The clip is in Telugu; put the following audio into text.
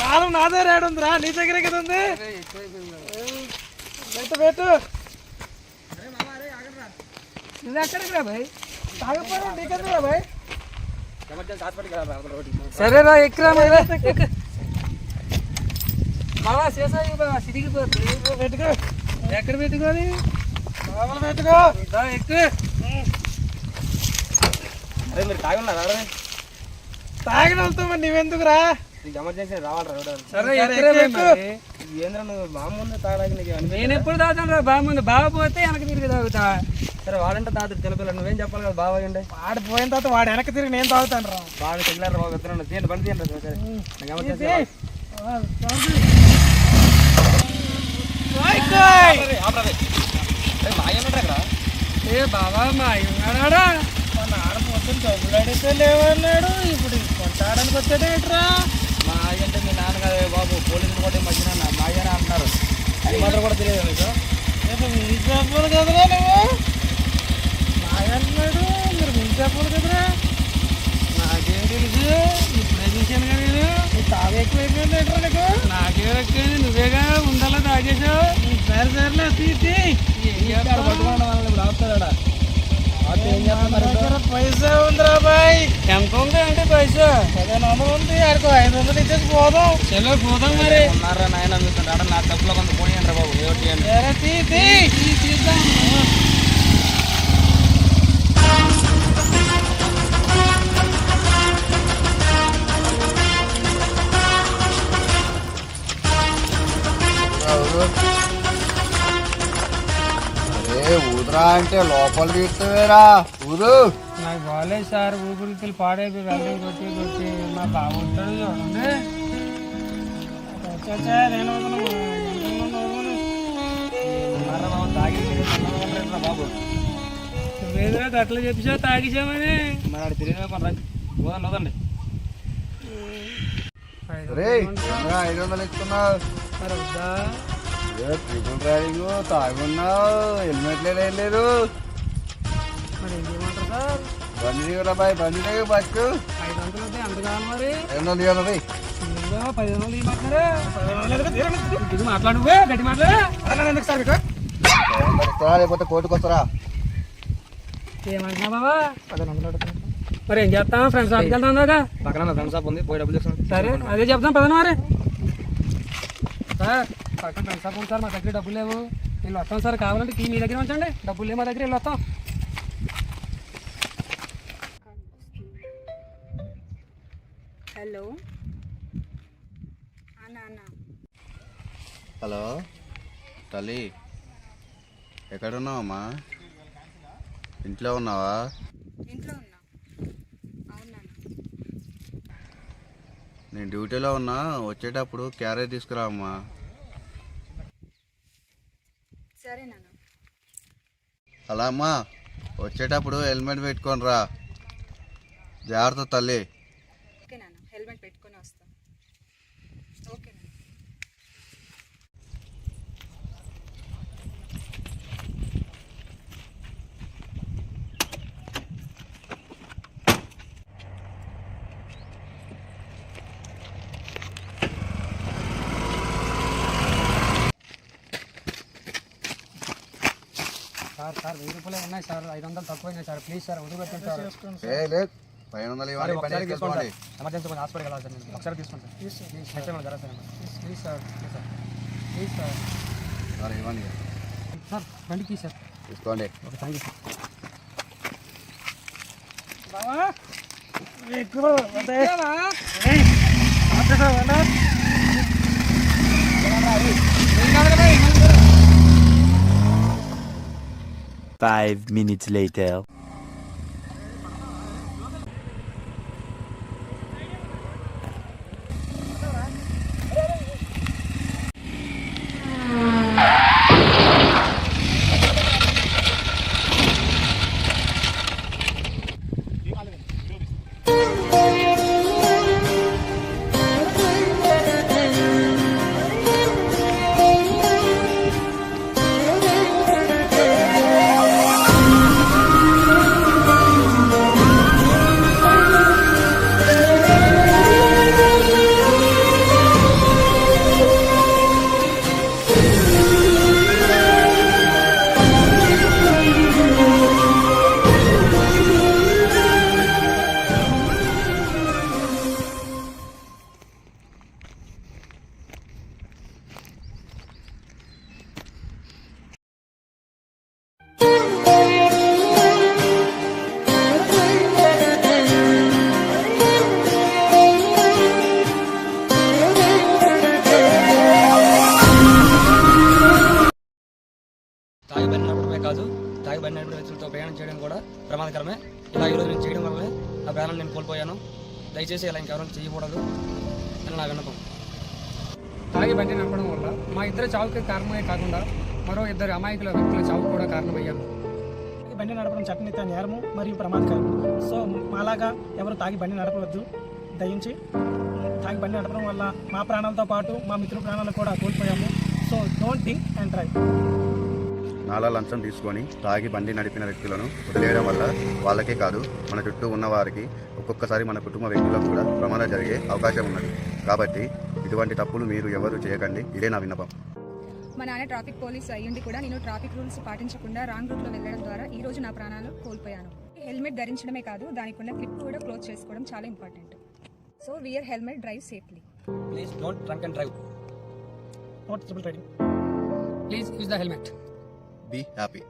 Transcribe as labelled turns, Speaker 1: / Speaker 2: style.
Speaker 1: పాలం నా దగ్గర ఏడుందిరా, నీ దగ్గరే కదా ఉంది. పెట్టు నువ్వు ఎక్కడికి రా బాయ్, తాగపోయినా నీకెందుకు రా బాయ్. సరేరా ఎక్కురా బాబా, చేసాయి సిరిగిపోతుంది. పెట్టుకో, ఎక్కడ పెట్టుకోని పెట్టుకో, ఎక్కువ. అరే మీరు తాగి ఉన్నారు, తాగిన వెళ్తావు మరి నువ్వెందుకురా, ఎమర్జెన్సీ రావాలి. సరే ఏంద్రా నువ్వు బాగుంది తాగడానికి నీకు? నేను ఎప్పుడు తాగుతాను రా బాగుంది, బాగా పోతే వెనక తిరిగి తాగుతా. సరే వాడంటే తాగుతాడు చిన్నపిల్లలు, నువ్వేం చెప్పాలి కదా బాగా అండి. వాడు పోయిన తర్వాత వాడు వెనక తిరిగి నేను తాగుతాను రా. బాగా తెగిలారు బాగా వస్తున్నాను, తీయండి బండి తీయండి. సరే ఎమర్జెన్సీ ఏ బాబా మా ఉన్నాడా, మన ఆడపోతే డబ్బులు అడిగితే లేవన్నాడు, ఇప్పుడు కొంటాడనికి వచ్చాడేట్రా. మా అంటే మీ నాన్న కదా బాబు, పోలీసులు కూడా మధ్యన మా అయ్యనే అంటున్నారు, అది మాత్రం కూడా తెలియదు మీకు. మీ చెప్పాలి కదరా నువ్వు, మా అన్నాడు మీరు మీ చెప్పాలి కదరా. నాకేం తెలుసు, ఇప్పుడే చూశాను కదా నేను. నీ తాగు ఎక్కువైపోయింది ఏంట్రా నీకు? నాకేం ఎక్కువైంది, నువ్వేగా ఉండాలా తాగేసావు. సరే సరేలే తీసి పట్టుకున్నాడు వాళ్ళని ఇప్పుడు ఆపుతాడా. పైసా ఉందిరా బాయ్. ఎంత ఉంది అంటే పైసా? 1500 ఉంది, ఆడికి 500 ఇచ్చేసి పోదాం. చలో పోదాం మరి. ఉన్నారా నాయన మీకు నా డబ్బులో కొంత పోయండి బాబు, తీద్దాం.
Speaker 2: ఊదురా అంటే లోపల తీర్చవేరా, ఊరు.
Speaker 1: నాకు బాగాలేదు సార్, ఊపిరితిత్తులు పాడైపోయి వెళ్ళి కొట్టి మా బాగుంటాడు చూడండి. బాబు వేదిరా అట్లా చెప్పేసా తాగిసామని మరి తిరిగి వదండి.
Speaker 2: 500 ఇస్తున్నావు
Speaker 1: మరి వద్దా?
Speaker 2: ట్రిపుల్ డ్రైవింగ్ తాగున్నావు, హెల్మెట్ లేదు.
Speaker 1: మరి ఏం చేయమంటారు సార్?
Speaker 2: బండి దిగురా బాయ్, బండి దిగు బస్కు.
Speaker 1: 500 అంటే ఎంత కావాలి మరి?
Speaker 2: 200 ఇవ్వాలి.
Speaker 1: 1500 మాట్లాడు, గట్టి మాట్లాడు సార్.
Speaker 2: లేకపోతే కోర్టుకు వస్తారా?
Speaker 1: ఏమంటున్నా బాబా? 1500 మరి ఏం చేస్తాం? ఫ్రెండ్స్ షాప్కి వెళ్తాం దాకా, పక్కన ఫ్రెండ్స్ షాప్ ఉంది, పోయి డబ్బులు ఇస్తాం. సరే అదే చెప్తాం పదన మరి. సార్ పక్కన ఫ్రెండ్స్ షాప్ ఉంది సార్, మా దగ్గర డబ్బులు లేవు, వీళ్ళు వస్తాం సార్. కావాలంటే మీ దగ్గర ఉంచండి, డబ్బులు లేవు మా దగ్గర, వీళ్ళు వస్తాం.
Speaker 3: హలో
Speaker 2: హలో తల్లి, ఎక్కడున్నావమ్మా? ఇంట్లో ఉన్నావా?
Speaker 3: ఇంట్లో ఉన్నా. అవునా?
Speaker 2: నేను డ్యూటీలో ఉన్నా, వచ్చేటప్పుడు క్యారేజ్ తీసుకురావమ్మా.
Speaker 3: సరే నాన్న.
Speaker 2: అలా అమ్మా, వచ్చేటప్పుడు హెల్మెట్ పెట్టుకొని రా, జాగ్రత్త తల్లి.
Speaker 3: ఓకే నాన్న, హెల్మెట్ పెట్టుకొని వస్తాను. ఓకే నాన్న.
Speaker 1: సార్ 1000 రూపాయలే ఉన్నాయి సార్, 500 తక్కువైనాయి సార్, ప్లీజ్ సార్ వదిలిపెట్టండి సార్.
Speaker 2: లేదు 500 ఇవ్వాలి.
Speaker 1: ఎమర్జెన్సీ కొంచెం హాస్పిటల్కి వెళ్ళాలి సార్, నేను ఒకసారి తీసుకుంటాను please sir. Please sir, please sir.
Speaker 2: సరే ఇవ్వండి
Speaker 1: సార్, బండికి సార్
Speaker 2: తీసుకోండి.
Speaker 1: Okay, thank you sir.
Speaker 4: Five minutes later.
Speaker 5: నా ప్రాణాలు నేను కోల్పోయాను. దయచేసి ఇలా ఇంకెవరైనా చేయకూడదు అని నా విన్నపం.
Speaker 1: తాగి బండి నడపడం వల్ల మా ఇద్దరు చావుకి కారణమే కాకుండా మరో ఇద్దరు అమాయకుల వ్యక్తుల చావు కూడా కారణమయ్యాను.
Speaker 6: బండి నడపడం చట్టరీత్యా నేరము మరియు ప్రమాదకరం. సో మాలాగా ఎవరు తాగి బండి నడపవద్దు. దయించి తాగి బండి నడపడం వల్ల మా ప్రాణాలతో పాటు మా మిత్రుల ప్రాణాలు కూడా కోల్పోయాము. So don't think and drive.
Speaker 2: నాలా లంచం తీసుకొని తాగి బండి నడిపిన వ్యక్తులను వదిలేయడం వల్ల వాళ్ళకే కాదు, మన చుట్టూ ఉన్న వారికి, ఒక్కొక్కసారి మన కుటుంబ వ్యక్తులకు కూడా ప్రమాదం జరిగే అవకాశం ఉన్నది. కాబట్టి ఇటువంటి తప్పులు మీరు ఎవరు చేయకండి. ఇదే నా విన్నపం.
Speaker 3: మా నాన్న ట్రాఫిక్ పోలీస్ అయ్యుండి కూడా నేను ట్రాఫిక్ రూల్స్ పాటించకుండా రాంగ్ రూట్లో వెళ్ళడం ద్వారా ఈ రోజు నా ప్రాణాలు కోల్పోయాను. హెల్మెట్ ధరించడమే కాదు, దానికి ఉన్న క్లిప్ కూడా క్లోజ్ చేసుకోవడం చాలా important. So wear helmet, drive safely.
Speaker 5: Please don't drunk and drive.
Speaker 6: Not triple riding.
Speaker 1: Please use the helmet.
Speaker 2: Be happy.